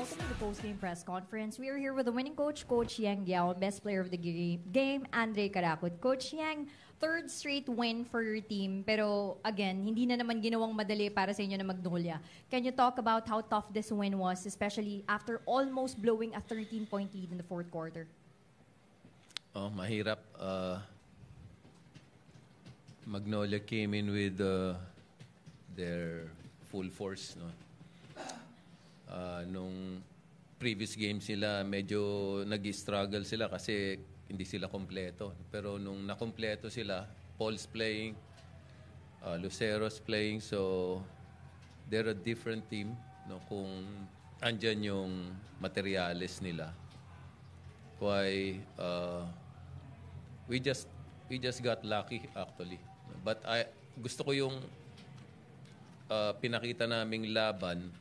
welcome to the post-game press conference. We are here with the winning coach, Coach Yang Yao, best player of the game, Andre Karakot. Coach Yang, third straight win for your team, pero again, hindi na naman ginawang madali para sa inyo na Magnolia. Can you talk about how tough this win was, especially after almost blowing a 13-point lead in the fourth quarter? Oh, mahirap. Magnolia came in with their full force, no? Nung previous games nila, medyo nag-struggle sila kasi hindi sila kompleto. Pero nung nakompleto sila, Paul's playing, Lucero's playing, so they're a different team, no? Kung andyan yung materials nila. Why we just got lucky actually. But gusto ko yung pinakita naming laban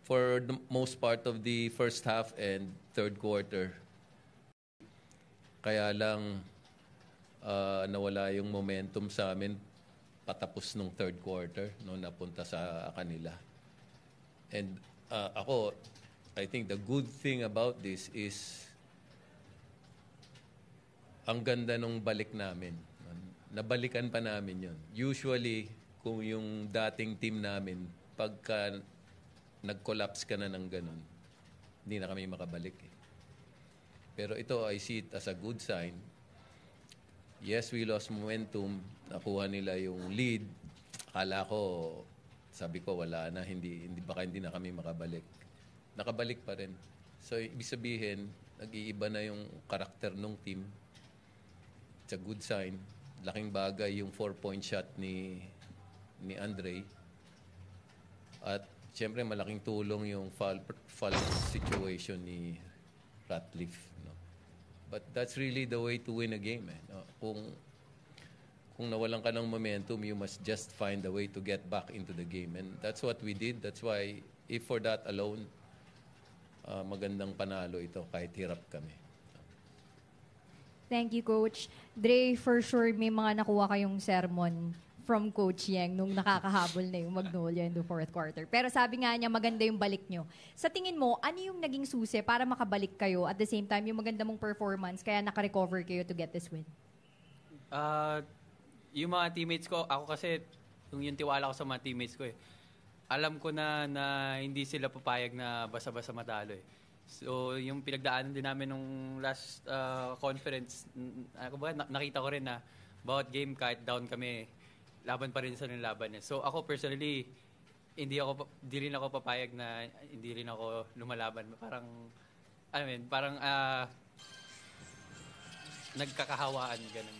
for the most part of the first half and third quarter. Kaya lang nawala yung momentum sa amin patapos nung third quarter, no, napunta sa kanila. And ako, I think the good thing about this is ang ganda nung balik namin. Nabalikan pa namin yun. Usually, kung yung dating team namin, pagka nag-collapse ka na ng ganun, hindi na kami makabalik. Pero ito, I see it as a good sign. Yes, we lost momentum. Nakuha nila yung lead. Akala ko, sabi ko, wala na. Baka hindi na kami makabalik. Nakabalik pa rin. So, ibig sabihin, nag-iiba na yung karakter ng team. It's a good sign. Laking bagay yung 4-point shot ni Andre. At siyempre malaking tulong yung foul situation ni Ratcliffe. No? But that's really the way to win a game. No? Kung nawalan ka ng momentum, you must just find a way to get back into the game. And that's what we did. That's why, if for that alone, magandang panalo ito kahit hirap kami. Thank you, Coach. Dre, for sure may mga nakuha kayong sermon from Coach Yang nung nakakahabol na yung Magnolia in the fourth quarter. Pero sabi nga niya, maganda yung balik nyo. Sa tingin mo, ano yung naging susi para makabalik kayo at the same time yung maganda mong performance kaya naka-recover kayo to get this win? Yung mga teammates ko, ako kasi, yung tiwala ko sa mga teammates ko alam ko na hindi sila papayag na basta-basta matalo So, yung pinagdaanan din namin nung last conference, nakita ko rin na bawat game, kahit down kami, laban pa rin sa laban. So, ako personally, hindi rin ako papayag na hindi rin ako lumalaban. Parang nagkakahawaan, ganun.